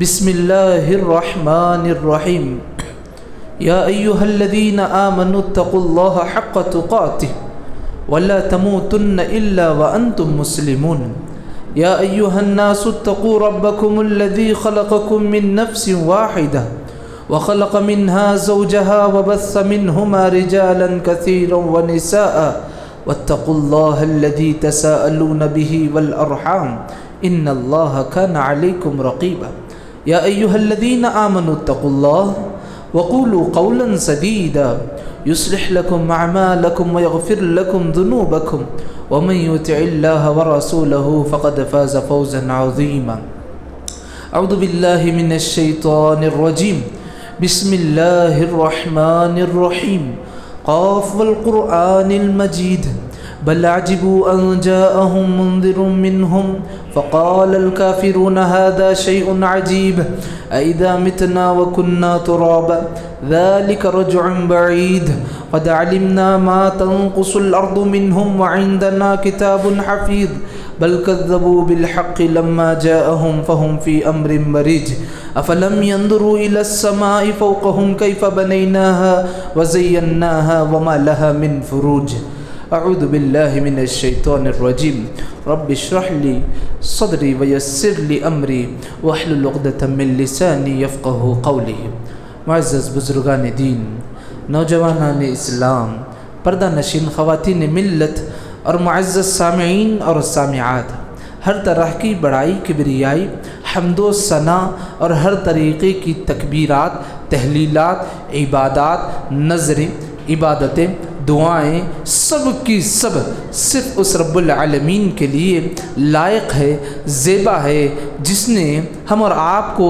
بسم اللہ الرحمن الرحیم یا ایہا الذین آمنوا اتقوا اللہ حق تقاتہ ولا تموتن الا وانتم مسلمون یا ایہا الناس اتقوا ربکم الذی خلقکم من نفس واحدہ وخلق منها زوجها وبث منهما رجالا كثيرا ونساء واتقوا الله الذي تساءلون به والأرحام إن الله كان عليكم رقيبا يا أيها الذين آمنوا اتقوا الله وقولوا قولا سديدا يصلح لكم أعمالكم ويغفر لكم ذنوبكم ومن يطع الله ورسوله فقد فاز فوزا عظيما أعوذ بالله من الشيطان الرجيم بسم الله الرحمن الرحيم قاف والقرآن المجيد بل عجبوا أن جاءهم منذر منهم فقال الكافرون هذا شيء عجيب أإذا متنا وكنا ترابا ذلك رجع بعيد قد علمنا ما تنقص الأرض منهم وعندنا كتاب حفيظ بل كذبوا بالحق لما جاءهم فهم في أمر مريج أفلم ينظروا إلى السماء فوقهم كيف بنيناها وزيناها وما لها من فروج أعوذ بالله من الشيطان الرجيم رب اشرح لي صدري ويسر لي أمري واحلل عقدة من لساني يفقهوا قولي. معزز بزرگان دین، نوجوانان اسلام، پردہ نشین خواتین ملت اور معزز سامعین اور سامعات، ہر طرح کی بڑائی کبریائی، حمد و ثنا اور ہر طریقے کی تکبیرات، تحلیلات، عبادات، نظریں، عبادتیں، دعائیں، سب کی سب صرف اس رب العالمین کے لیے لائق ہے، زیبا ہے، جس نے ہم اور آپ کو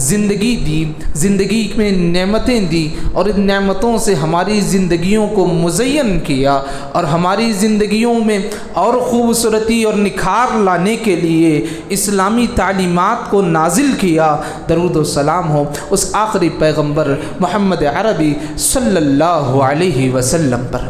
زندگی دی، زندگی میں نعمتیں دی اور ان نعمتوں سے ہماری زندگیوں کو مزین کیا اور ہماری زندگیوں میں اور خوبصورتی اور نکھار لانے کے لیے اسلامی تعلیمات کو نازل کیا. درود و سلام ہو اس آخری پیغمبر محمد عربی صلی اللہ علیہ وسلم پر،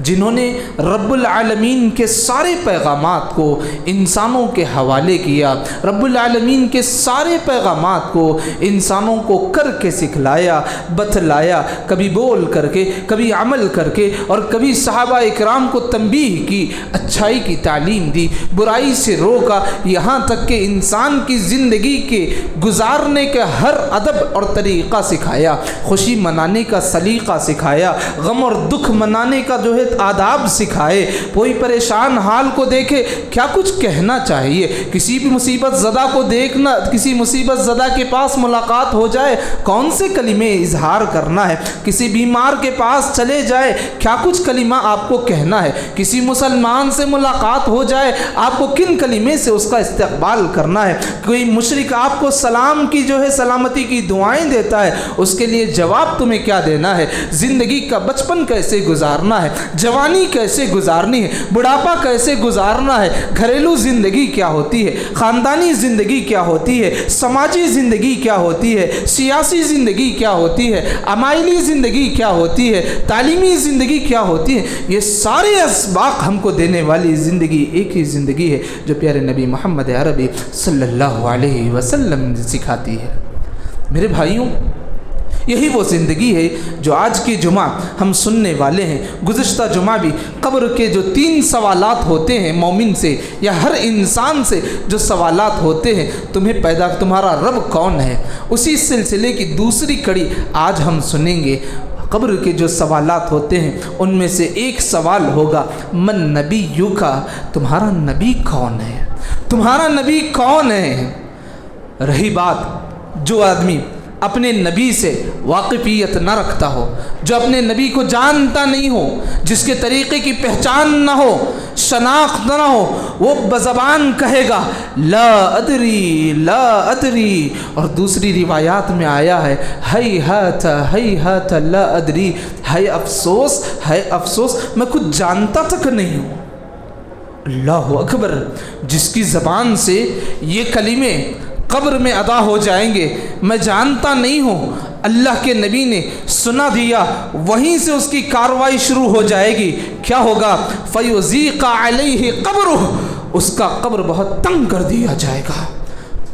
جنہوں نے رب العالمین کے سارے پیغامات کو انسانوں کے حوالے کیا، رب العالمین کے سارے پیغامات کو انسانوں کو کر کے سکھلایا، بتلایا، کبھی بول کر کے، کبھی عمل کر کے، اور کبھی صحابہ اکرام کو تنبیہ کی، اچھائی کی تعلیم دی، برائی سے روکا، یہاں تک کہ انسان کی زندگی کے گزارنے کا ہر ادب اور طریقہ سکھایا، خوشی منانے کا سلیقہ سکھایا، غم اور دکھ منانے کا جو ہے آداب سکھائے. کوئی پریشان حال کو دیکھے کیا کچھ کہنا چاہیے، کسی بھی مصیبت زدہ کو دیکھنا، کسی مصیبت زدہ کے پاس ملاقات ہو جائے کون سے کلمے اظہار کرنا ہے، کسی بیمار کے پاس چلے جائے کیا کچھ کلمہ آپ کو کہنا ہے، کسی مسلمان سے ملاقات ہو جائے آپ کو کن کلمے سے اس کا استقبال کرنا ہے، کوئی مشرک آپ کو سلام کی جو ہے سلامتی کی دعائیں دیتا ہے اس کے لیے جواب تمہیں کیا دینا ہے، زندگی کا بچپن کیسے گزارنا ہے، جوانی کیسے گزارنی ہے، بڑھاپا کیسے گزارنا ہے، گھریلو زندگی کیا ہوتی ہے، خاندانی زندگی کیا ہوتی ہے، سماجی زندگی کیا ہوتی ہے، سیاسی زندگی کیا ہوتی ہے، عمائلی زندگی کیا ہوتی ہے، تعلیمی زندگی کیا ہوتی ہے، یہ سارے اسباق ہم کو دینے والی زندگی ایک ہی زندگی ہے جو پیارے نبی محمد عربی صلی اللہ علیہ وسلم سکھاتی ہے. میرے بھائیوں، یہی وہ زندگی ہے جو آج کی جمعہ ہم سننے والے ہیں. گزشتہ جمعہ بھی قبر کے جو 3 سوالات ہوتے ہیں مومن سے یا ہر انسان سے جو سوالات ہوتے ہیں، تمہیں پیدا تمہارا رب کون ہے، اسی سلسلے کی دوسری کڑی آج ہم سنیں گے. قبر کے جو سوالات ہوتے ہیں ان میں سے ایک سوال ہوگا من نبیک، تمہارا نبی کون ہے، تمہارا نبی کون ہے. رہی بات جو آدمی اپنے نبی سے واقفیت نہ رکھتا ہو، جو اپنے نبی کو جانتا نہیں ہو، جس کے طریقے کی پہچان نہ ہو، شناخت نہ ہو، وہ بزبان کہے گا لا ادری لا ادری، اور دوسری روایات میں آیا ہے ہیہات لا ادری، ہے افسوس ہے افسوس میں کچھ جانتا تک نہیں ہوں. اللہ اکبر. جس کی زبان سے یہ کلمے قبر میں ادا ہو جائیں گے میں جانتا نہیں ہوں، اللہ کے نبی نے سنا دیا، وہیں سے اس کی کارروائی شروع ہو جائے گی. کیا ہوگا؟ فَيُزِيقَ عَلَيْهِ قَبْرُهُ، اس کا قبر بہت تنگ کر دیا جائے گا.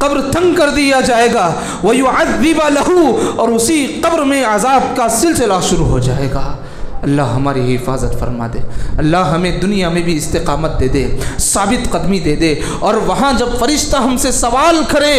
قبر تنگ کر دیا جائے گا، وَيُعَذِّبَ لَهُ، اور اسی قبر میں عذاب کا سلسلہ شروع ہو جائے گا۔ اللہ ہماری حفاظت فرما دے، اللہ ہمیں دنیا میں بھی استقامت دے دے، ثابت قدمی دے دے، اور وہاں جب فرشتہ ہم سے سوال کرے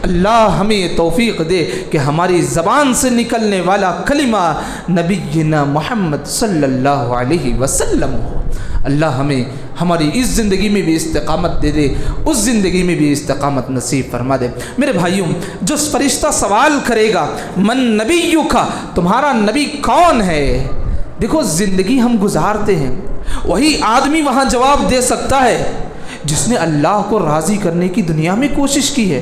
اللہ ہمیں یہ توفیق دے کہ ہماری زبان سے نکلنے والا کلمہ نبینا محمد صلی اللہ علیہ وسلم ہو۔ اللہ ہمیں ہماری اس زندگی میں بھی استقامت دے دے، اس زندگی میں بھی استقامت نصیب فرما دے۔ میرے بھائیوں، جو فرشتہ سوال کرے گا من نبیک، تمہارا نبی کون ہے؟ دیکھو زندگی ہم گزارتے ہیں، وہی آدمی وہاں جواب دے سکتا ہے جس نے اللہ کو راضی کرنے کی دنیا میں کوشش کی ہے،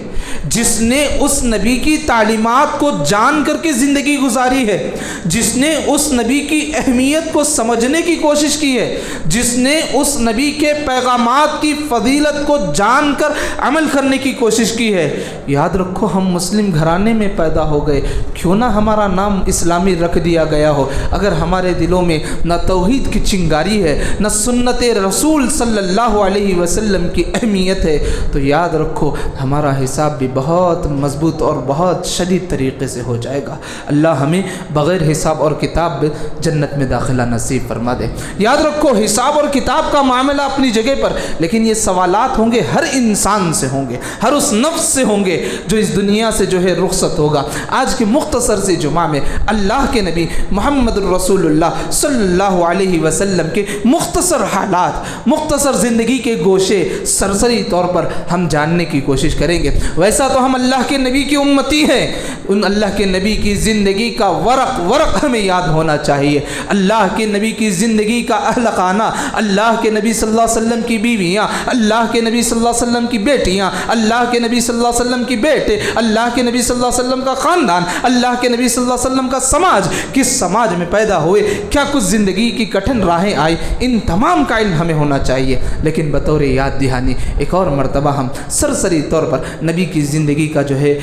جس نے اس نبی کی تعلیمات کو جان کر کے زندگی گزاری ہے، جس نے اس نبی کی اہمیت کو سمجھنے کی کوشش کی ہے، جس نے اس نبی کے پیغامات کی فضیلت کو جان کر عمل کرنے کی کوشش کی ہے۔ یاد رکھو ہم مسلم گھرانے میں پیدا ہو گئے، کیوں نہ ہمارا نام اسلامی رکھ دیا گیا ہو، اگر ہمارے دلوں میں نہ توحید کی چنگاری ہے، نہ سنت رسول صلی اللہ علیہ وسلم کی اہمیت ہے، تو یاد رکھو ہمارا حساب بھی بہت مضبوط اور بہت شدید طریقے سے ہو جائے گا۔ اللہ ہمیں بغیر حساب اور کتاب جنت میں داخلہ نصیب فرما دے۔ یاد رکھو حساب اور کتاب کا معاملہ اپنی جگہ پر، لیکن یہ سوالات ہوں گے ہر انسان سے ہوں گے، ہر اس نفس سے ہوں گے جو اس دنیا سے جو ہے رخصت ہوگا۔ آج کے مختصر سے جمعہ میں اللہ کے نبی محمد الرسول اللہ صلی اللہ علیہ وسلم کے مختصر حالات، مختصر زندگی کے گوشے سرسری طور پر ہم جاننے کی کوشش کریں گے۔ ویسا تو ہم اللہ کے نبی کی امتی ہیں، ان اللہ کے نبی کی زندگی کا ورق ورق ہمیں یاد ہونا چاہیے۔ اللہ کے نبی کی زندگی کا اہل خانہ، اللہ کے نبی صلی اللہ علیہ وسلم کی بیویاں، اللہ کے نبی صلی اللہ علیہ وسلم کی بیٹیاں، اللہ کے نبی صلی اللہ علیہ وسلم کی بیٹے، اللہ کے نبی صلی اللہ علیہ وسلم کا خاندان، اللہ کے نبی صلی اللہ علیہ وسلم کا سماج، کس سماج میں پیدا ہوئے، کیا کچھ زندگی کی کٹھن راہیں آئی، ان تمام کا علم ہمیں ہونا چاہیے۔ لیکن بطور یاد دہانی ایک اور مرتبہ ہم سرسری طور پر نبی کی زندگی کا جو ہے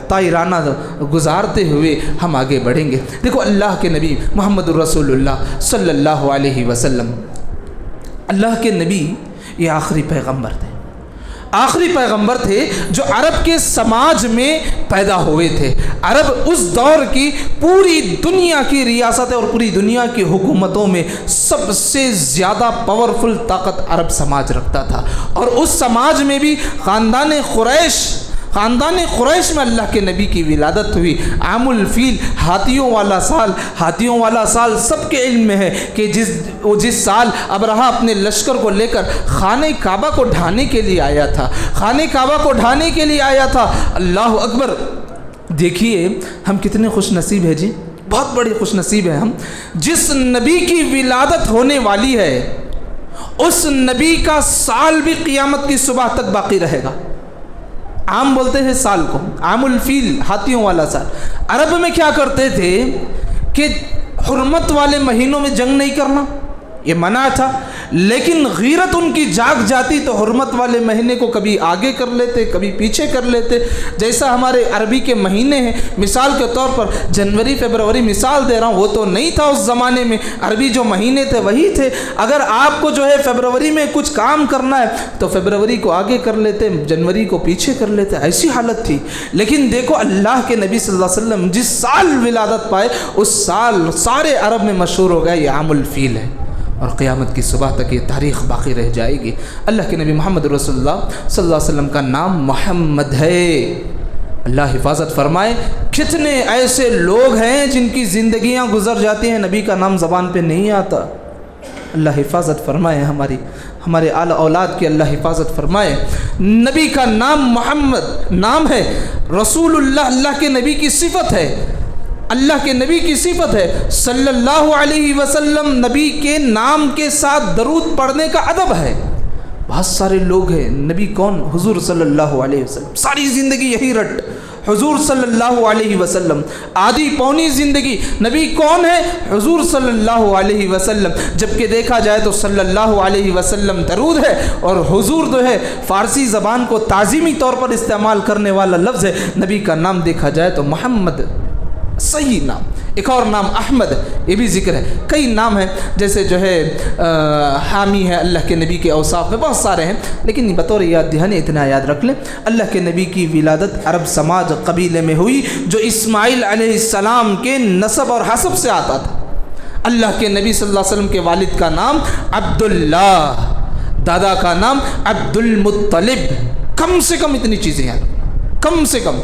طائرانہ گزارتے ہوئے ہم آگے بڑھیں گے۔ دیکھو اللہ کے نبی محمد الرسول اللہ صلی اللہ علیہ وسلم، اللہ کے نبی یہ آخری پیغمبر تھے، آخری پیغمبر تھے جو عرب کے سماج میں پیدا ہوئے تھے۔ عرب اس دور کی پوری دنیا کی ریاست اور پوری دنیا کی حکومتوں میں سب سے زیادہ پاورفل طاقت عرب سماج رکھتا تھا، اور اس سماج میں بھی خاندان قریش میں اللہ کے نبی کی ولادت ہوئی۔ عام الفیل، ہاتھیوں والا سال سب کے علم میں ہے کہ جس سال ابرہہ اپنے لشکر کو لے کر خانہ کعبہ کو ڈھانے کے لیے آیا تھا، اللہ اکبر۔ دیکھیے ہم کتنے خوش نصیب ہیں جی، بہت بڑی خوش نصیب ہیں ہم، جس نبی کی ولادت ہونے والی ہے اس نبی کا سال بھی قیامت کی صبح تک باقی رہے گا۔ عام بولتے ہیں سال کو، عام الفیل، ہاتھیوں والا سال۔ عرب میں کیا کرتے تھے کہ حرمت والے مہینوں میں جنگ نہیں کرنا، یہ منع تھا، لیکن غیرت ان کی جاگ جاتی تو حرمت والے مہینے کو کبھی آگے کر لیتے، کبھی پیچھے کر لیتے۔ جیسا ہمارے عربی کے مہینے ہیں، مثال کے طور پر جنوری فروری مثال دے رہا ہوں، وہ تو نہیں تھا اس زمانے میں، عربی جو مہینے تھے وہی تھے۔ اگر آپ کو جو ہے فروری میں کچھ کام کرنا ہے تو فروری کو آگے کر لیتے، جنوری کو پیچھے کر لیتے، ایسی حالت تھی۔ لیکن دیکھو اللہ کے نبی صلی اللہ علیہ وسلم جس سال ولادت پائے اس سال سارے عرب میں مشہور ہو گیا، یہ عام الفیل ہے، اور قیامت کی صبح تک یہ تاریخ باقی رہ جائے گی۔ اللہ کے نبی محمد رسول اللہ صلی اللہ علیہ وسلم کا نام محمد ہے۔ اللہ حفاظت فرمائے، کتنے ایسے لوگ ہیں جن کی زندگیاں گزر جاتی ہیں نبی کا نام زبان پہ نہیں آتا۔ اللہ حفاظت فرمائے، ہمارے اعلیٰ اولاد کی اللہ حفاظت فرمائے۔ نبی کا نام محمد نام ہے، رسول اللہ کے نبی کی صفت ہے، اللہ کے نبی کی صفت ہے صلی اللہ علیہ وسلم۔ نبی کے نام کے ساتھ درود پڑھنے کا ادب ہے۔ بہت سارے لوگ ہیں، نبی کون؟ حضور صلی اللہ علیہ وسلم، ساری زندگی یہی رٹ، حضور صلی اللہ علیہ وسلم، آدھی پونی زندگی نبی کون ہے؟ حضور صلی اللہ علیہ وسلم۔ جبکہ دیکھا جائے تو صلی اللہ علیہ وسلم درود ہے، اور حضور جو ہے فارسی زبان کو تعظیمی طور پر استعمال کرنے والا لفظ ہے۔ نبی کا نام دیکھا جائے تو محمد صحیح نام. ایک اور نام احمد، یہ بھی ذکر ہے. کئی نام ہیں جیسے جو ہے حامی ہے، اللہ کے نبی کے اوصاف میں بہت سارے ہیں، لیکن بطور یاد دہانی اتنا یاد رکھ لیں، اللہ کے نبی کی ولادت عرب سماج قبیلے میں ہوئی جو اسماعیل علیہ السلام کے نسب اور حسب سے آتا تھا. اللہ کے نبی صلی اللہ علیہ وسلم کے والد کا نام عبداللہ، دادا کا نام عبد المطلب. کم سے کم اتنی چیزیں ہیں، کم سے کم.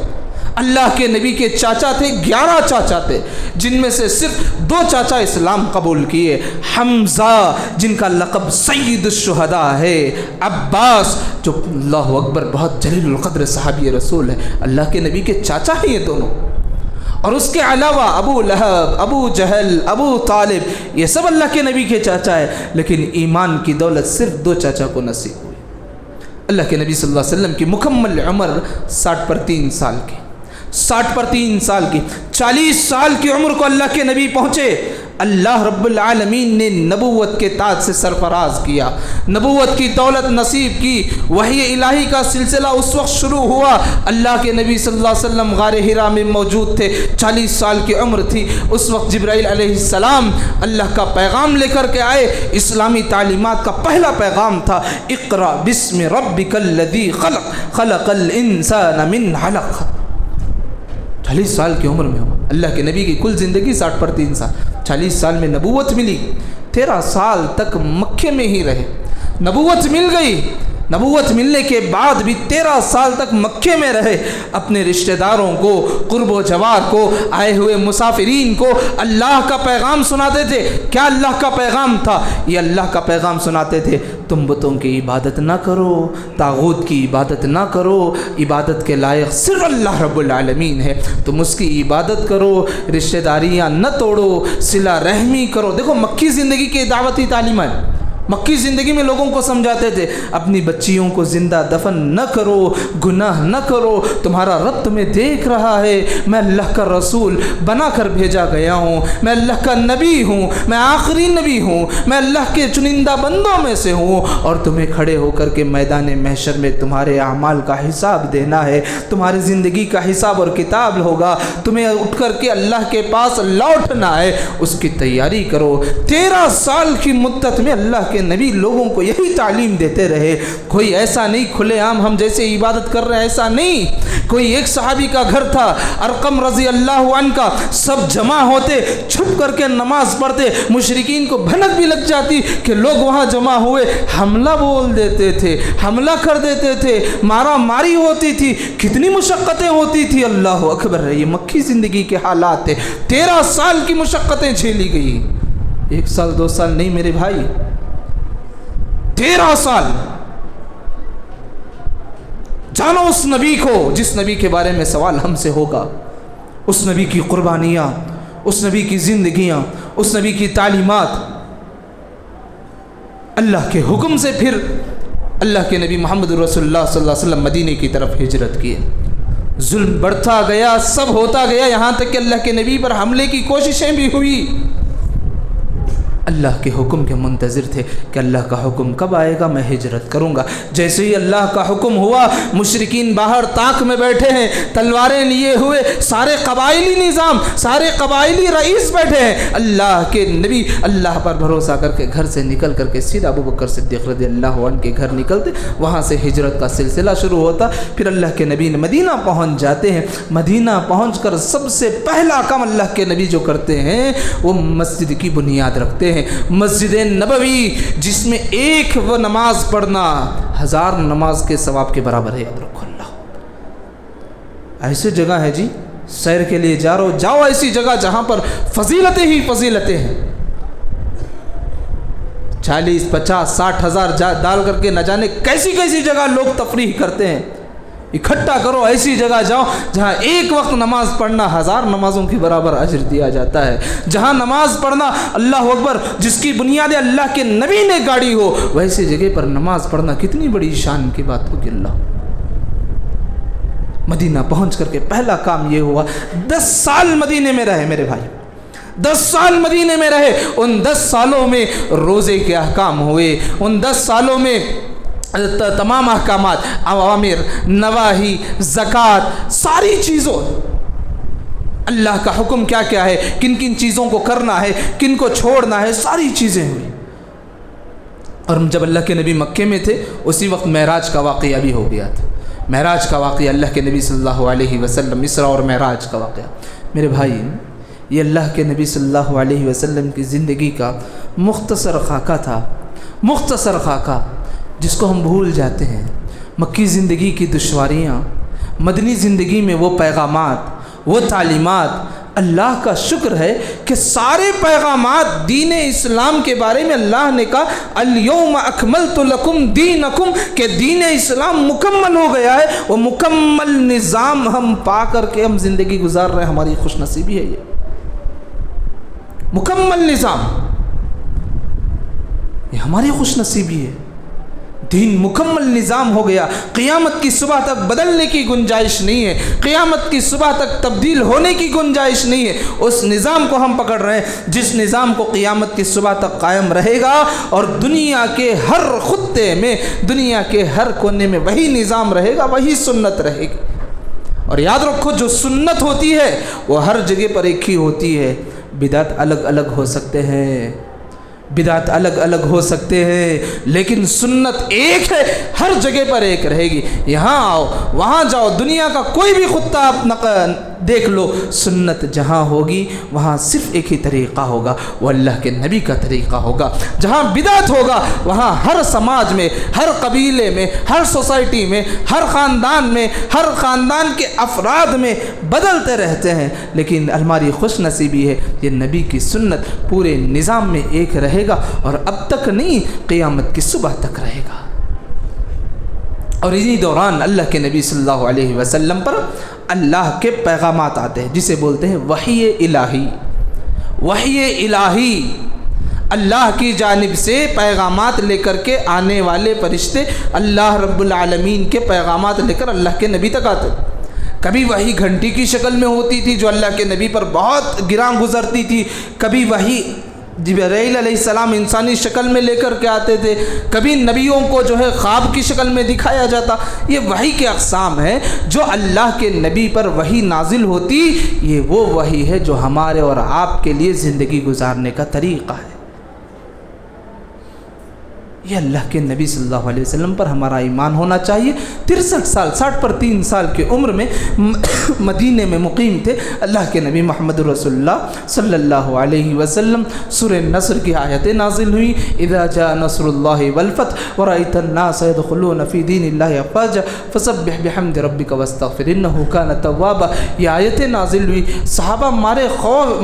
اللہ کے نبی کے چاچا تھے، 11 چاچا تھے، جن میں سے صرف 2 چاچا اسلام قبول کیے. حمزہ جن کا لقب سید الشہداء ہے، عباس جو اللہ اکبر بہت جلیل القدر صحابی رسول ہے، اللہ کے نبی کے چاچا ہیں یہ دونوں. اور اس کے علاوہ ابو لہب، ابو جہل، ابو طالب، یہ سب اللہ کے نبی کے چاچا ہے، لیکن ایمان کی دولت صرف 2 چاچا کو نصیب ہوئی. اللہ کے نبی صلی اللہ علیہ وسلم کی مکمل عمر 60 پر 3 سال کی، 60 پر 3 سال کی. 40 سال کی عمر کو اللہ کے نبی پہنچے، اللہ رب العالمین نے نبوت کے تاج سے سرفراز کیا، نبوت کی دولت نصیب کی. وحی الہی کا سلسلہ اس وقت شروع ہوا. اللہ کے نبی صلی اللہ علیہ وسلم غار حرا میں موجود تھے، 40 سال کی عمر تھی. اس وقت جبرائیل علیہ السلام اللہ کا پیغام لے کر کے آئے. اسلامی تعلیمات کا پہلا پیغام تھا اقرأ بسم ربک الذی خلق خلق الانسان من علق. 40 سال کی عمر میں ہوا. اللہ کے نبی کی کل زندگی 60 پر 3 سال. 40 سال میں نبوت ملی، 13 سال تک مکے میں ہی رہے. نبوت مل گئی، نبوت ملنے کے بعد بھی 13 سال تک مکے میں رہے. اپنے رشتہ داروں کو، قرب و جوار کو، آئے ہوئے مسافرین کو اللہ کا پیغام سناتے تھے. کیا اللہ کا پیغام تھا؟ یہ اللہ کا پیغام سناتے تھے تم بتوں کی عبادت نہ کرو، طاغوت کی عبادت نہ کرو، عبادت کے لائق صرف اللہ رب العالمین ہے، تم اس کی عبادت کرو، رشتہ داریاں نہ توڑو، صلہ رحمی کرو. دیکھو مکی زندگی کی دعوتی تعلیمات، مکی زندگی میں لوگوں کو سمجھاتے تھے اپنی بچیوں کو زندہ دفن نہ کرو، گناہ نہ کرو، تمہارا رب تمہیں دیکھ رہا ہے، میں اللہ کا رسول بنا کر بھیجا گیا ہوں، میں اللہ کا نبی ہوں، میں آخری نبی ہوں، میں اللہ کے چنندہ بندوں میں سے ہوں، اور تمہیں کھڑے ہو کر کے میدان محشر میں تمہارے اعمال کا حساب دینا ہے، تمہاری زندگی کا حساب اور کتاب ہوگا، تمہیں اٹھ کر کے اللہ کے پاس لوٹنا ہے، اس کی تیاری کرو. 13 سال کی مدت میں اللہ کے نبی لوگوں کو یہی تعلیم دیتے رہے. کوئی ایسا نہیں کھلے عام ہم جیسے عبادت کر رہے ہیں، ایسا نہیں. کوئی ایک صحابی کا گھر تھا، ارقم رضی اللہ عنہ کا، سب جمع ہوتے، چھپ کر کے نماز پڑھتے. مشرکین کو بھنک بھی لگ جاتی کہ لوگ وہاں جمع ہوئے، حملہ بول دیتے تھے، حملہ کر دیتے تھے، مارا ماری ہوتی تھی، کتنی مشقتیں ہوتی تھی. اللہ اکبر. یہ مکی زندگی کے حالات تھے. 13 سال کی مشقتیں جھیلی گئی. 1 سال 2 سال نہیں میرے بھائی، 13 سال. جانو اس نبی کو جس نبی کے بارے میں سوال ہم سے ہوگا، اس نبی کی قربانیاں، اس نبی کی زندگیاں، اس نبی کی تعلیمات. اللہ کے حکم سے پھر اللہ کے نبی محمد رسول اللہ صلی اللہ علیہ وسلم مدینے کی طرف ہجرت کیے. ظلم بڑھتا گیا، سب ہوتا گیا، یہاں تک کہ اللہ کے نبی پر حملے کی کوششیں بھی ہوئی. اللہ کے حکم کے منتظر تھے کہ اللہ کا حکم کب آئے گا، میں ہجرت کروں گا. جیسے ہی اللہ کا حکم ہوا، مشرکین باہر طاق میں بیٹھے ہیں، تلواریں لیے ہوئے، سارے قبائلی نظام، سارے قبائلی رئیس بیٹھے ہیں. اللہ کے نبی اللہ پر بھروسہ کر کے گھر سے نکل کر کے سیدھا ابو بکر صدیق رضی اللہ عنہ کے گھر نکلتے. وہاں سے ہجرت کا سلسلہ شروع ہوتا. پھر اللہ کے نبی نے مدینہ پہنچ جاتے ہیں. مدینہ پہنچ کر سب سے پہلا کام اللہ کے نبی جو کرتے ہیں وہ مسجد کی بنیاد رکھتے ہیں. مسجد نبوی، جس میں ایک وہ نماز پڑھنا 1000 نماز کے ثواب کے برابر ہے. یاد رکھو. اللہ ایسی جگہ ہے جی، سیر کے لیے جاؤ ایسی جگہ جہاں پر فضیلتیں ہی فضیلتیں ہیں. 40 50 60 ہزار ڈال کر کے نہ جانے کیسی کیسی جگہ لوگ تفریح کرتے ہیں. اکٹھا کرو، ایسی جگہ جاؤ جہاں ایک وقت نماز پڑھنا 1000 نمازوں کے برابر اجر دیا جاتا ہے. جہاں نماز پڑھنا اللہ اکبر جس کی بنیاد اللہ کے نبی نے گاڑی ہو، ویسی جگہ پر نماز پڑھنا کتنی بڑی شان کی بات ہوگی. اللہ مدینہ پہنچ کر کے پہلا کام یہ ہوا، 10 سال مدینے میں رہے میرے بھائی، 10 سال مدینے میں رہے. ان 10 سالوں میں روزے کے احکام ہوئے. ان 10 سالوں میں تمام احکامات، اوامر، نواہی، زکوٰۃ، ساری چیزوں اللہ کا حکم کیا کیا ہے، کن کن چیزوں کو کرنا ہے، کن کو چھوڑنا ہے، ساری چیزیں ہوئی۔ اور جب اللہ کے نبی مکے میں تھے اسی وقت معراج کا واقعہ بھی ہو گیا تھا۔ معراج کا واقعہ، اللہ کے نبی صلی اللہ علیہ وسلم، اسراء اور معراج کا واقعہ۔ میرے بھائی، یہ اللہ کے نبی صلی اللہ علیہ وسلم کی زندگی کا مختصر خاکہ تھا، مختصر خاکہ جس کو ہم بھول جاتے ہیں۔ مکی زندگی کی دشواریاں، مدنی زندگی میں وہ پیغامات، وہ تعلیمات، اللہ کا شکر ہے کہ سارے پیغامات دین اسلام کے بارے میں اللہ نے کہا الیوم اکملت لکم دینکم، کہ دین اسلام مکمل ہو گیا ہے۔ وہ مکمل نظام ہم پا کر کے ہم زندگی گزار رہے ہیں، ہماری خوش نصیبی ہے۔ یہ مکمل نظام، یہ ہماری خوش نصیبی ہے۔ دین مکمل نظام ہو گیا، قیامت کی صبح تک بدلنے کی گنجائش نہیں ہے، قیامت کی صبح تک تبدیل ہونے کی گنجائش نہیں ہے۔ اس نظام کو ہم پکڑ رہے ہیں جس نظام کو قیامت کی صبح تک قائم رہے گا، اور دنیا کے ہر خطے میں، دنیا کے ہر کونے میں وہی نظام رہے گا، وہی سنت رہے گی۔ اور یاد رکھو، جو سنت ہوتی ہے وہ ہر جگہ پر ایک ہی ہوتی ہے۔ بدعت الگ الگ ہو سکتے ہیں، بدعت الگ الگ ہو سکتے ہیں، لیکن سنت ایک ہے، ہر جگہ پر ایک رہے گی۔ یہاں آؤ، وہاں جاؤ، دنیا کا کوئی بھی خطہ آپ دیکھ لو، سنت جہاں ہوگی وہاں صرف ایک ہی طریقہ ہوگا، وہ اللہ کے نبی کا طریقہ ہوگا۔ جہاں بدعت ہوگا وہاں ہر سماج میں، ہر قبیلے میں، ہر سوسائٹی میں، ہر خاندان میں، ہر خاندان کے افراد میں بدلتے رہتے ہیں، لیکن ہماری خوش نصیبی ہے یہ نبی کی سنت پورے نظام میں ایک رہے گا، اور اب تک نہیں، قیامت کی صبح تک رہے گا۔ اور اسی دوران اللہ کے نبی صلی اللہ علیہ وسلم پر اللہ کے پیغامات آتے ہیں، جسے بولتے ہیں وحی الہی۔ وحی الہی، اللہ کی جانب سے پیغامات لے کر کے آنے والے فرشتے اللہ رب العالمین کے پیغامات لے کر اللہ کے نبی تک آتے۔ کبھی وحی گھنٹی کی شکل میں ہوتی تھی جو اللہ کے نبی پر بہت گراں گزرتی تھی، کبھی وحی جبرائیل علیہ السلام انسانی شکل میں لے کر کے آتے تھے، کبھی نبیوں کو جو ہے خواب کی شکل میں دکھایا جاتا۔ یہ وحی کے اقسام ہیں جو اللہ کے نبی پر وحی نازل ہوتی، یہ وہ وحی ہے جو ہمارے اور آپ کے لیے زندگی گزارنے کا طریقہ ہے۔ یہ اللہ کے نبی صلی اللہ علیہ وسلم پر ہمارا ایمان ہونا چاہیے۔ 63 سال، 60 پر 3 سال کی عمر میں مدینے میں مقیم تھے اللہ کے نبی محمد رسول اللہ صلی اللہ علیہ وسلم۔ سورہ نصر کی آیتیں نازل ہوئی، اذا جاء نصر اللہ والفتح ورأیت الناس يدخلون فی دین اللہ افواجا فسبح بحمد ربک واستغفر انہ کان توابا۔ یہ آیتیں نازل ہوئی، صحابہ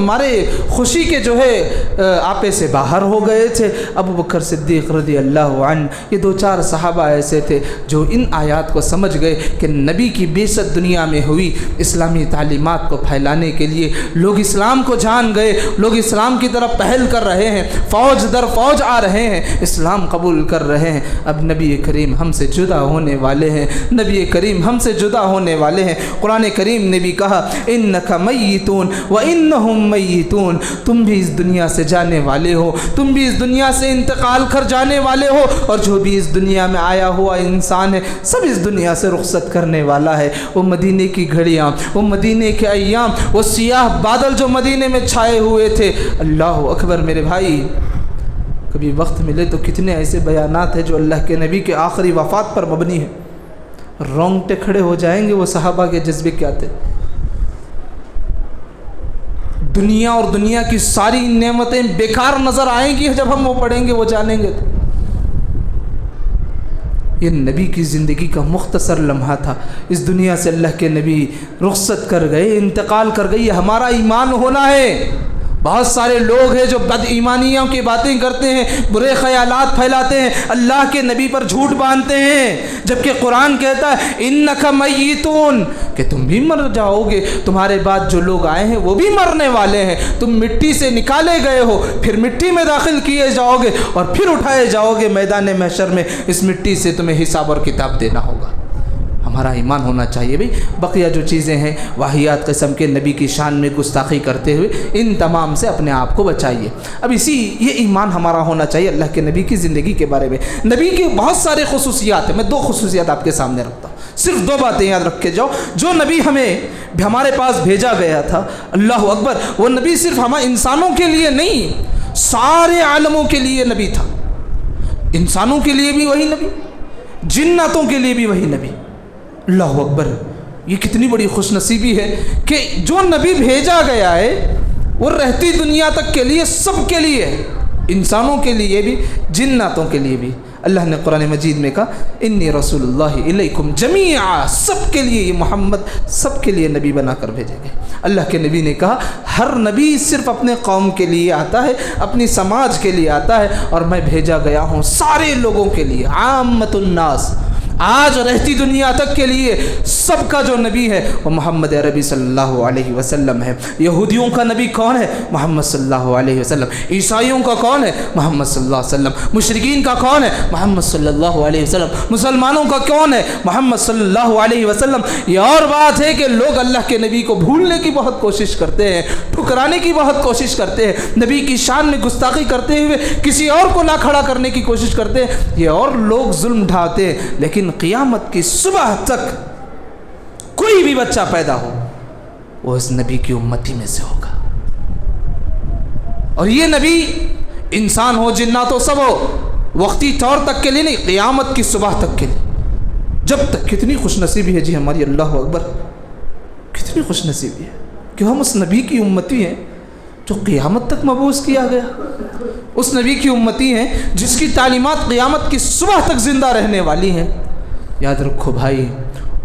مارے خوشی کے جو ہے آپے سے باہر ہو گئے تھے۔ ابو بکر صدیق رضی اللہ عنہ، یہ 2-4 صحابہ ایسے تھے جو ان آیات کو سمجھ گئے کہ نبی کی بعثت دنیا میں ہوئی، اسلامی تعلیمات کو پھیلانے کے لیے لوگ اسلام کو جان گئے، لوگ اسلام کی طرف پہل کر رہے ہیں، فوج در فوج آ رہے ہیں، اسلام قبول کر رہے ہیں۔ اب نبی کریم ہم سے جدا ہونے والے ہیں، نبی کریم ہم سے جدا ہونے والے ہیں۔ قرآن کریم نے بھی کہا انک میتون وانہم میتون، تم بھی اس دنیا سے جانے والے ہو، تم بھی اس دنیا سے انتقال کر جانے والے ہو، اور جو بھی اس دنیا میں آیا ہوا انسان ہے سب اس دنیا سے رخصت کرنے والا ہے۔ وہ مدینے کی گھڑیاں، وہ مدینے کے ایام، وہ سیاہ بادل جو مدینے میں چھائے ہوئے تھے، اللہ اکبر۔ میرے بھائی، کبھی وقت ملے تو کتنے ایسے بیانات ہیں جو اللہ کے نبی کے آخری وفات پر مبنی ہیں، رونگٹے کھڑے ہو جائیں گے وہ صحابہ کے جذبے کیا تھے۔ دنیا اور دنیا کی ساری نعمتیں بیکار نظر آئیں گی جب ہم وہ پڑھیں گے، وہ جانیں گے۔ یہ نبی کی زندگی کا مختصر لمحہ تھا، اس دنیا سے اللہ کے نبی رخصت کر گئے، انتقال کر گئی۔ یہ ہمارا ایمان ہونا ہے۔ بہت سارے لوگ ہیں جو بد ایمانیوں کی باتیں کرتے ہیں، برے خیالات پھیلاتے ہیں، اللہ کے نبی پر جھوٹ باندھتے ہیں، جبکہ قرآن کہتا ہے انک میتون، کہ تم بھی مر جاؤ گے، تمہارے بعد جو لوگ آئے ہیں وہ بھی مرنے والے ہیں، تم مٹی سے نکالے گئے ہو، پھر مٹی میں داخل کیے جاؤ گے، اور پھر اٹھائے جاؤ گے میدان محشر میں، اس مٹی سے تمہیں حساب اور کتاب دینا ہوگا۔ ہمارا ایمان ہونا چاہیے بھئی. بقیہ جو چیزیں ہیں واہیات قسم کے نبی کی شان میں گستاخی کرتے ہوئے ان تمام سے اپنے آپ کو بچائیے. اب یہ ایمان ہمارا ہونا چاہیے اللہ کے نبی کی زندگی کے بارے میں. نبی کے بہت سارے خصوصیات ہیں, میں 2 خصوصیات آپ کے سامنے رکھتا ہوں, صرف 2 باتیں یاد رکھ کے جاؤ. جو نبی ہمارے پاس بھیجا گیا تھا, اللہ اکبر, وہ نبی صرف ہمیں انسانوں کے لیے نہیں, سارے عالموں کے لیے نبی تھا. انسانوں کے لیے بھی وہی نبی, جناتوں کے لیے بھی وہی نبی. اللہ اکبر, یہ کتنی بڑی خوش نصیبی ہے کہ جو نبی بھیجا گیا ہے وہ رہتی دنیا تک کے لیے, سب کے لیے, انسانوں کے لیے بھی جناتوں کے لیے بھی. اللہ نے قرآن مجید میں کہا انی رسول اللہ الیکم جمیعا, سب کے لیے یہ محمد سب کے لیے نبی بنا کر بھیجے گئے. اللہ کے نبی نے کہا ہر نبی صرف اپنے قوم کے لیے آتا ہے, اپنی سماج کے لیے آتا ہے, اور میں بھیجا گیا ہوں سارے لوگوں کے لیے, عامت الناس, آج رہتی دنیا تک کے لیے. سب کا جو نبی ہے وہ محمد عربی صلی اللہ علیہ وسلم ہے. یہودیوں کا نبی کون ہے؟ محمد صلی اللہ علیہ وسلم. عیسائیوں کا کون ہے؟ محمد صلی اللہ علیہ وسلم. مشرکین کا کون ہے؟ محمد صلی اللہ علیہ وسلم. مسلمانوں کا کون ہے؟ محمد صلی اللہ علیہ وسلم. یہ اور بات ہے کہ لوگ اللہ کے نبی کو بھولنے کی بہت کوشش کرتے ہیں, ٹھکرانے کی بہت کوشش کرتے ہیں, نبی کی شان میں گستاخی کرتے ہوئے کسی اور کو لا کھڑا کرنے کی کوشش کرتے ہیں. یہ اور لوگ ظلم ڈھاتے ہیں, لیکن قیامت کی صبح تک کوئی بھی بچہ پیدا ہو وہ اس نبی کی امتی میں سے ہوگا. اور یہ نبی انسان ہو, جنات ہو, سب ہو, وقتی طور تک کے لیے نہیں, قیامت کی صبح تک کے لیے. جب تک, کتنی خوش نصیبی ہے جی ہماری, اللہ اکبر, کتنی خوش نصیبی ہے کہ ہم اس نبی کی امتی ہیں جو قیامت تک مبعوث کیا گیا. اس نبی کی امتی ہیں جس کی تعلیمات قیامت کی صبح تک زندہ رہنے والی ہیں. یاد رکھو بھائی,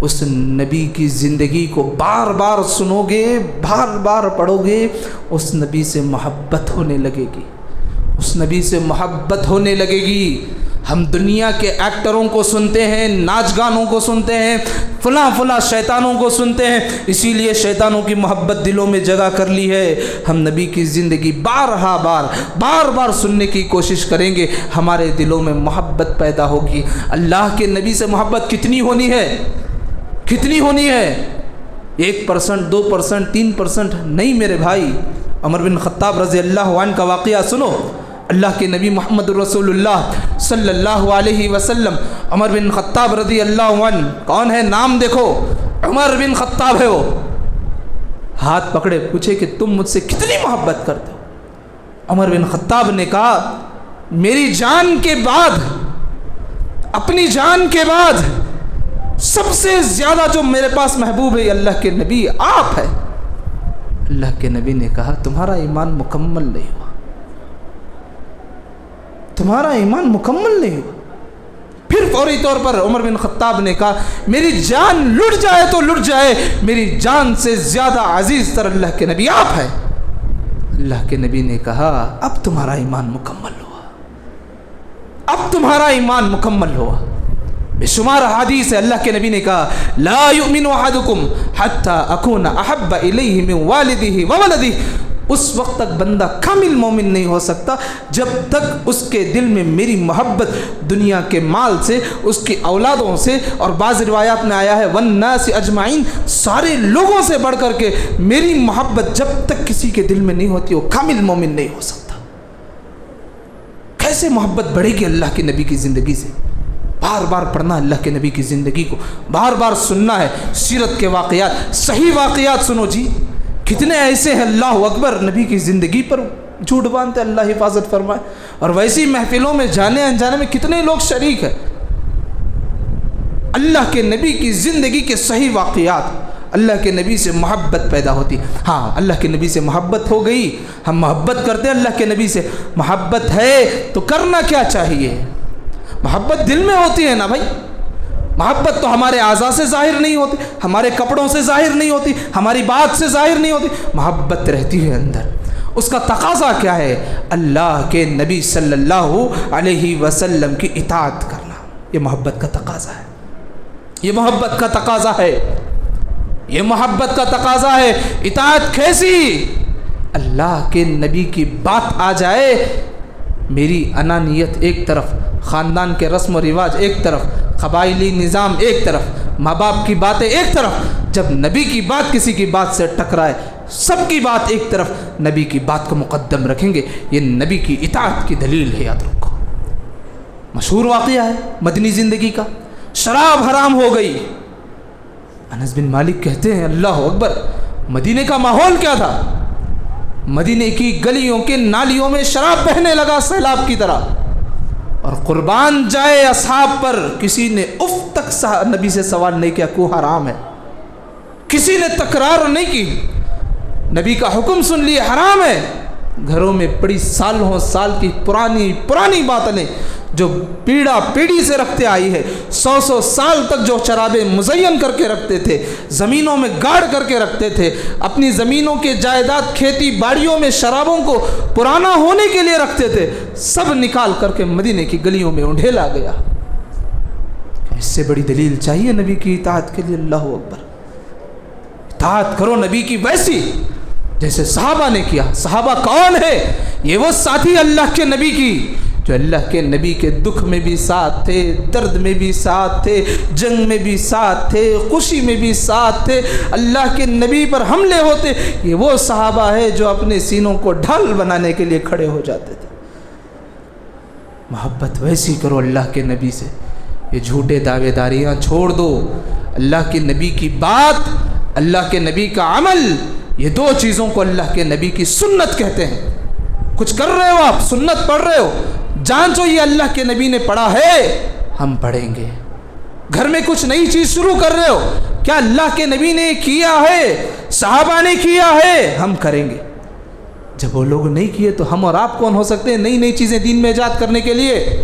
اس نبی کی زندگی کو بار بار سنو گے, بار بار پڑھو گے, اس نبی سے محبت ہونے لگے گی, اس نبی سے محبت ہونے لگے گی. ہم دنیا کے ایکٹروں کو سنتے ہیں, ناچ گانوں کو سنتے ہیں, فلاں شیطانوں کو سنتے ہیں, اسی لیے شیطانوں کی محبت دلوں میں جگہ کر لی ہے. ہم نبی کی زندگی بار بار سننے کی کوشش کریں گے, ہمارے دلوں میں محبت پیدا ہوگی. اللہ کے نبی سے محبت کتنی ہونی ہے, کتنی ہونی ہے؟ 1%, 2%, 3% نہیں میرے بھائی. عمر بن خطاب رضی اللہ عنہ کا واقعہ سنو. اللہ کے نبی محمد رسول اللہ صلی اللہ علیہ وسلم, عمر بن خطاب رضی اللہ عنہ, کون ہے نام دیکھو, عمر بن خطاب ہے. وہ ہاتھ پکڑے, پوچھے کہ تم مجھ سے کتنی محبت کرتے ہو؟ عمر بن خطاب نے کہا میری جان کے بعد, اپنی جان کے بعد سب سے زیادہ جو میرے پاس محبوب ہے اللہ کے نبی آپ ہے. اللہ کے نبی نے کہا تمہارا ایمان مکمل نہیں ہوا, تمہارا ایمان مکمل نہیں ہوا. پھر فوری طور پر عمر بن خطاب نے کہا میری جان لٹ جائے تو لٹ جائے, میری جان سے زیادہ عزیز تر اللہ کے نبی آپ ہے. اللہ کے نبی نے کہا اب تمہارا ایمان مکمل ہوا, اب تمہارا ایمان مکمل ہوا. بے شمار حدیث ہے, اللہ کے نبی نے کہا لا یؤمن احدکم حتی اکون احب الیہ من والدہ وولدہ. اس وقت تک بندہ کامل مومن نہیں ہو سکتا جب تک اس کے دل میں میری محبت دنیا کے مال سے, اس کی اولادوں سے, اور بعض روایات میں آیا ہے والناس اجمعین, سارے لوگوں سے بڑھ کر کے میری محبت جب تک کسی کے دل میں نہیں ہوتی وہ کامل مومن نہیں ہو سکتا. کیسے محبت بڑھے گی اللہ کے نبی کی زندگی سے؟ بار بار پڑھنا اللہ کے نبی کی زندگی کو, بار بار سننا ہے. سیرت کے واقعات, صحیح واقعات سنو جی. کتنے ایسے ہیں اللہ اکبر نبی کی زندگی پر جھوٹ باندھتے, اللہ حفاظت فرمائے. اور ویسی محفلوں میں جانے انجانے میں کتنے لوگ شریک ہیں. اللہ کے نبی کی زندگی کے صحیح واقعات, اللہ کے نبی سے محبت پیدا ہوتی. ہاں اللہ کے نبی سے محبت ہو گئی, ہم محبت کرتے ہیں اللہ کے نبی سے. محبت ہے تو کرنا کیا چاہیے؟ محبت دل میں ہوتی ہے نا بھائی. محبت تو ہمارے اعضاء سے ظاہر نہیں ہوتی, ہمارے کپڑوں سے ظاہر نہیں ہوتی, ہماری بات سے ظاہر نہیں ہوتی. محبت رہتی ہے اندر. اس کا تقاضا کیا ہے؟ اللہ کے نبی صلی اللہ علیہ وسلم کی اطاعت کرنا. یہ محبت کا تقاضا ہے, یہ محبت کا تقاضا ہے, یہ محبت کا تقاضا ہے. اطاعت کیسی؟ اللہ کے نبی کی بات آ جائے, میری انانیت ایک طرف, خاندان کے رسم و رواج ایک طرف, قبائلی نظام ایک طرف, ماں باپ کی باتیں ایک طرف، جب نبی کی بات کسی کی بات سے ٹکرائے سب کی بات ایک طرف، نبی کی بات کو مقدم رکھیں گے، یہ نبی کی اطاعت کی دلیل ہے، یاد رکھو۔ مشہور واقعہ ہے مدنی زندگی کا، شراب حرام ہو گئی۔ انس بن مالک کہتے ہیں اللہ اکبر، مدینے کا ماحول کیا تھا؟ مدینے کی گلیوں کے نالیوں میں شراب بہنے لگا سیلاب کی طرح، اور قربان جائے اصحاب پر کسی نے اف تک نبی سے سوال نہیں کیا کو حرام ہے، کسی نے تکرار نہیں کی، نبی کا حکم سن لیے حرام ہے۔ گھروں میں پڑی سالوں سال کی پرانی باتیں جو پیڑھی سے رکھتے آئی ہے، 100 سال تک جو شرابیں مزین کر کے رکھتے تھے، زمینوں میں گاڑ کر کے رکھتے تھے، اپنی زمینوں کے جائیداد کھیتی باڑیوں میں شرابوں کو پرانا ہونے کے لیے رکھتے تھے، سب نکال کر کے مدینے کی گلیوں میں انڈھیلا گیا۔ اس سے بڑی دلیل چاہیے نبی کی اطاعت کے لیے؟ اللہ اکبر، اطاعت کرو نبی کی ویسی جیسے صحابہ نے کیا۔ صحابہ کون ہے؟ یہ وہ ساتھی اللہ کے نبی کی جو اللہ کے نبی کے دکھ میں بھی ساتھ تھے، درد میں بھی ساتھ تھے، جنگ میں بھی ساتھ تھے، خوشی میں بھی ساتھ تھے، اللہ کے نبی پر حملے ہوتے، یہ وہ صحابہ ہے جو اپنے سینوں کو ڈھال بنانے کے لیے کھڑے ہو جاتے تھے۔ محبت ویسی کرو اللہ کے نبی سے، یہ جھوٹے دعوے داریاں چھوڑ دو۔ اللہ کے نبی کی بات، اللہ کے نبی کا عمل، یہ دو چیزوں کو اللہ کے نبی کی سنت کہتے ہیں۔ کچھ کر رہے ہو آپ، سنت پڑھ رہے ہو، جانچو یہ اللہ کے نبی نے پڑھا ہے، ہم پڑھیں گے۔ گھر میں کچھ نئی چیز شروع کر رہے ہو، کیا اللہ کے نبی نے کیا ہے، صحابہ نے کیا ہے، ہم کریں گے۔ جب وہ لوگ نہیں کیے تو ہم اور آپ کون ہو سکتے ہیں نئی چیزیں دین میں ایجاد کرنے کے لیے؟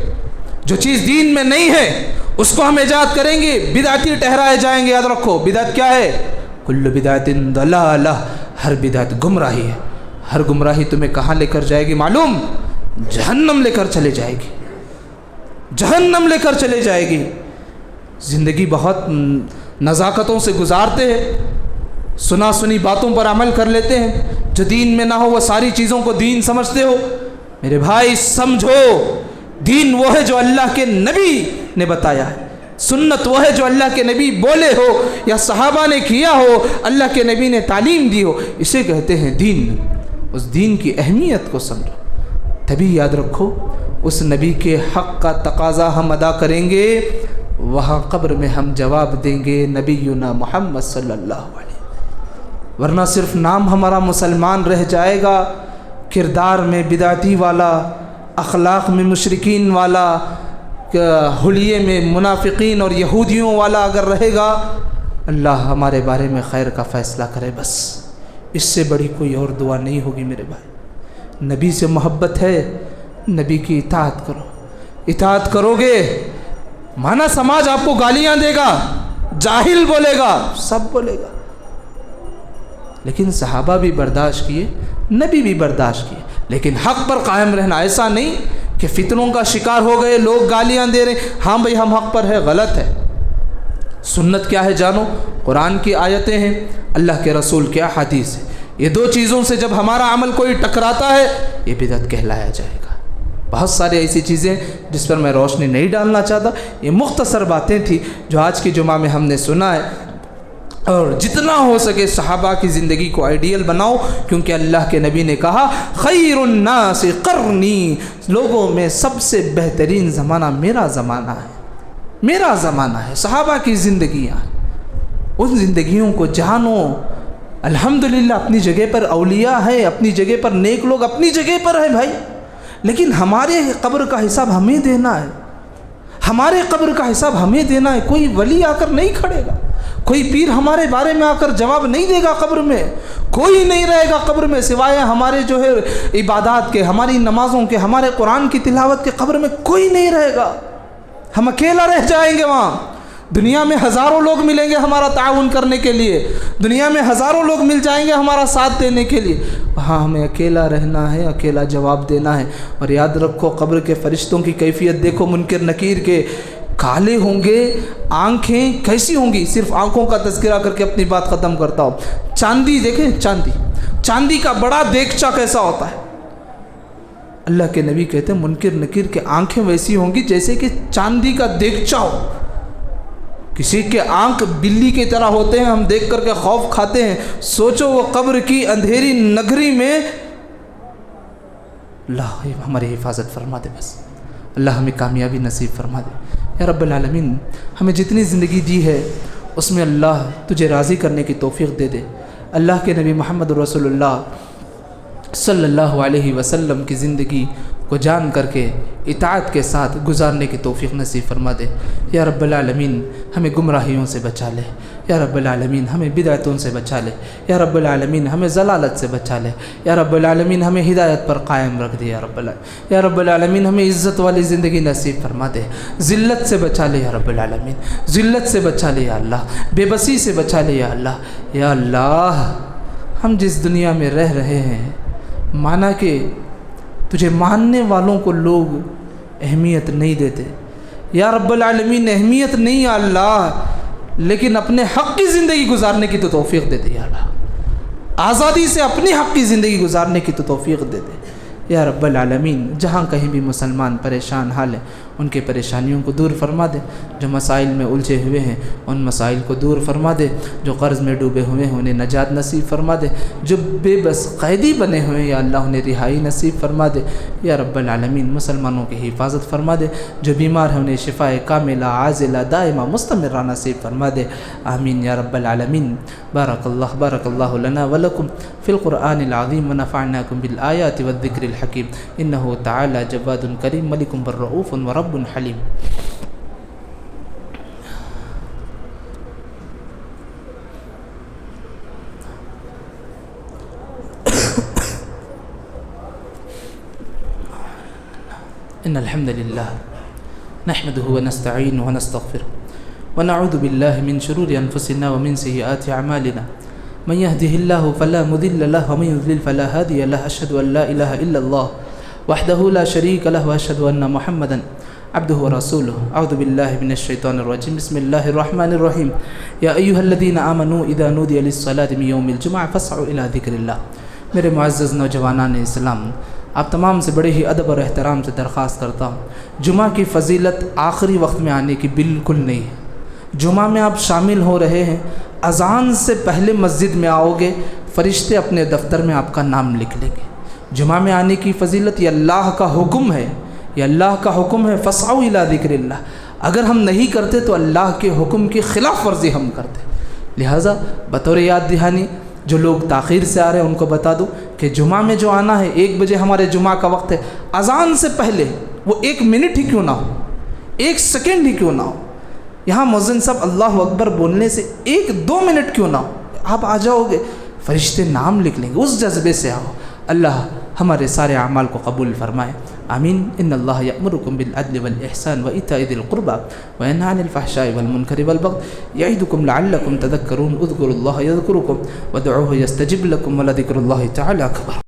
جو چیز دین میں نہیں ہے اس کو ہم ایجاد کریں گے، بدعتی ٹھہرائے جائیں گے۔ یاد رکھو بدعت کیا ہے؟ کل بدعت ضلالہ، ہر بدعت گمراہی ہے۔ ہر گمراہی تمہیں کہاں لے کر جائے گی معلوم؟ جہنم لے کر چلے جائے گی، جہنم لے کر چلے جائے گی۔ زندگی بہت نزاکتوں سے گزارتے ہیں، سنا سنی باتوں پر عمل کر لیتے ہیں، جو دین میں نہ ہو وہ ساری چیزوں کو دین سمجھتے ہو۔ میرے بھائی سمجھو، دین وہ ہے جو اللہ کے نبی نے بتایا ہے، سنت وہ ہے جو اللہ کے نبی بولے ہو یا صحابہ نے کیا ہو، اللہ کے نبی نے تعلیم دی ہو، اسے کہتے ہیں دین۔ اس دین کی اہمیت کو سمجھو، تبھی یاد رکھو اس نبی کے حق کا تقاضا ہم ادا کریں گے، وہاں قبر میں ہم جواب دیں گے نبینا محمد صلی اللہ علیہ وسلم۔ ورنہ صرف نام ہمارا مسلمان رہ جائے گا، کردار میں بدعتی والا، اخلاق میں مشرکین والا، حلیے میں منافقین اور یہودیوں والا اگر رہے گا، اللہ ہمارے بارے میں خیر کا فیصلہ کرے، بس اس سے بڑی کوئی اور دعا نہیں ہوگی میرے بھائی۔ نبی سے محبت ہے، نبی کی اطاعت کرو۔ اطاعت کرو گے، مانا سماج آپ کو گالیاں دے گا، جاہل بولے گا، سب بولے گا، لیکن صحابہ بھی برداشت کیے، نبی بھی برداشت کیے، لیکن حق پر قائم رہنا۔ ایسا نہیں کہ فتنوں کا شکار ہو گئے، لوگ گالیاں دے رہے، ہاں بھائی ہم حق پر ہے، غلط ہے۔ سنت کیا ہے جانو، قرآن کی آیتیں ہیں، اللہ کے رسول کیا حدیث ہے، یہ دو چیزوں سے جب ہمارا عمل کوئی ٹکراتا ہے یہ بدعت کہلایا جائے گا۔ بہت ساری ایسی چیزیں جس پر میں روشنی نہیں ڈالنا چاہتا، یہ مختصر باتیں تھیں جو آج کی جمعہ میں ہم نے سنا ہے، اور جتنا ہو سکے صحابہ کی زندگی کو آئیڈیل بناؤ، کیونکہ اللہ کے نبی نے کہا خیر الناس قرنی، لوگوں میں سب سے بہترین زمانہ میرا زمانہ ہے، میرا زمانہ ہے، صحابہ کی زندگیاں، ان زندگیوں کو جانو۔ الحمدللہ اپنی جگہ پر اولیاء ہیں، اپنی جگہ پر نیک لوگ اپنی جگہ پر ہیں بھائی، لیکن ہمارے قبر کا حساب ہمیں دینا ہے، ہمارے قبر کا حساب ہمیں دینا ہے۔ کوئی ولی آ کر نہیں کھڑے گا، کوئی پیر ہمارے بارے میں آ کر جواب نہیں دے گا، قبر میں کوئی نہیں رہے گا، قبر میں سوائے ہمارے جو ہے عبادات کے، ہماری نمازوں کے، ہمارے قرآن کی تلاوت کے، قبر میں کوئی نہیں رہے گا، ہم اکیلا رہ جائیں گے وہاں۔ دنیا میں ہزاروں لوگ ملیں گے ہمارا تعاون کرنے کے لیے، دنیا میں ہزاروں لوگ مل جائیں گے ہمارا ساتھ دینے کے لیے، وہاں ہمیں اکیلا رہنا ہے، اکیلا جواب دینا ہے۔ اور یاد رکھو قبر کے فرشتوں کی کیفیت دیکھو، منکر نکیر کے، کالے ہوں گے، آنکھیں کیسی ہوں گی، صرف آنکھوں کا تذکرہ کر کے اپنی بات ختم کرتا ہوں۔ چاندی دیکھیں، چاندی کا بڑا دیگچہ کیسا ہوتا ہے، اللہ کے نبی کہتے ہیں منکر نکیر کے آنکھیں ویسی ہوں گی جیسے کہ چاندی کا دیگچہ ہو، کسی کے آنکھ بلی کی طرح ہوتے ہیں، ہم دیکھ کر کے خوف کھاتے ہیں. سوچو وہ قبر کی اندھیری نگری میں. اللہ ہماری حفاظت فرما دے، بس اللہ ہمیں کامیابی نصیب فرما دے. یا رب العالمین ہمیں جتنی زندگی دی ہے اس میں اللہ تجھے راضی کرنے کی توفیق دے دے. اللہ کے نبی محمد رسول اللہ صلی اللہ علیہ وسلم کی زندگی کو جان کر کے اطاعت کے ساتھ گزارنے کی توفیق نصیب فرما دے. یا رب العالمین ہمیں گمراہیوں سے بچا لے. یا رب العالمین ہمیں بدعتوں سے بچا لے. یا رب العالمین ہمیں ضلالت سے بچا لے. یا رب العالمین ہمیں ہدایت پر قائم رکھ دے. یا رب العالمین ہمیں عزت والی زندگی نصیب فرما دے. ذلت سے بچا لے یا رب العالمین، ذلت سے بچا لے یا اللہ، بے بسی سے بچا لے یا اللہ. یا اللہ ہم جس دنیا میں رہ رہے ہیں، مانا کہ تجھے ماننے والوں کو لوگ اہمیت نہیں دیتے. یا رب العالمین اہمیت نہیں یا اللہ، لیکن اپنے حق کی زندگی گزارنے کی تو توفیق دے دے یا اللہ. آزادی سے اپنی حق کی زندگی گزارنے کی تو توفیق دے دے یا رب العالمین. جہاں کہیں بھی مسلمان پریشان حال ہیں ان کے پریشانیوں کو دور فرما دے. جو مسائل میں الجھے ہوئے ہیں ان مسائل کو دور فرما دے. جو قرض میں ڈوبے ہوئے ہیں انہیں نجات نصیب فرما دے. جو بے بس قیدی بنے ہوئے ہیں یا اللہ انہیں رہائی نصیب فرما دے. یا رب العالمین مسلمانوں کی حفاظت فرما دے. جو بیمار ہیں انہیں شفاء کاملہ عاجلہ دائمہ مستمرہ نصیب فرما دے. آمین یا رب العالمین. بارک اللہ لنا ولکم فی القرآن العظیم ونفعناکم بالآیات والذکر الحکیم. انہ تعالی جواد کریم ملک بالرؤوف ورب حلیم. ان الحمد للہ نحمده ونستعینه ونستغفره ونعوذ باللہ من شرور انفسنا ومن سیئات اعمالنا من يهده الله فلا مضل له ومن يضلل فلا هادي له. اشهد ان لا اله الا الله وحده لا شريك له واشهد ان محمدا عبده ورسوله. اعوذ باللہ من الشیطان الرجیم. بسم اللہ الرحمن الرحیم. یا ایھا الذین آمنوا اذا نودی للصلاة من یوم الجمعہ فاسعوا الی ذکر اللہ. میرے معزز نوجوانان اسلام، آپ تمام سے بڑے ہی ادب اور احترام سے درخواست کرتا ہوں، جمعہ کی فضیلت آخری وقت میں آنے کی بالکل نہیں ہے. جمعہ میں آپ شامل ہو رہے ہیں، اذان سے پہلے مسجد میں آؤ گے، فرشتے اپنے دفتر میں آپ کا نام لکھ لیں گے. جمعہ میں آنے کی فضیلت یہ اللہ کا حکم ہے، یہ اللہ کا حکم ہے. فاسعوا الی ذکر اللہ. اگر ہم نہیں کرتے تو اللہ کے حکم کی خلاف ورزی ہم کرتے. لہٰذا بطور یاد دہانی جو لوگ تاخیر سے آ رہے ہیں ان کو بتا دو کہ جمعہ میں جو آنا ہے 1 بجے ہمارے جمعہ کا وقت ہے. اذان سے پہلے وہ 1 منٹ ہی کیوں نہ ہو، 1 سیکنڈ ہی کیوں نہ ہو، یہاں مؤذن صاحب اللہ اکبر بولنے سے 1-2 منٹ کیوں نہ ہو، آپ آ جاؤ گے، فرشتے نام لکھ لیں گے. اس جذبے سے آؤ. اللہ ہمارے سارے اعمال کو قبول فرمائے. آمین. ان اللہ یأمرکم بالعدل والإحسان وإیتاء ذی القربى وینہی عن الفحشاء والمنکر والبغی یعظکم لعلکم تذکرون. اذکروا اللہ یذکرکم وادعوہ یستجب لکم ولذکر اللہ تعالی اکبر.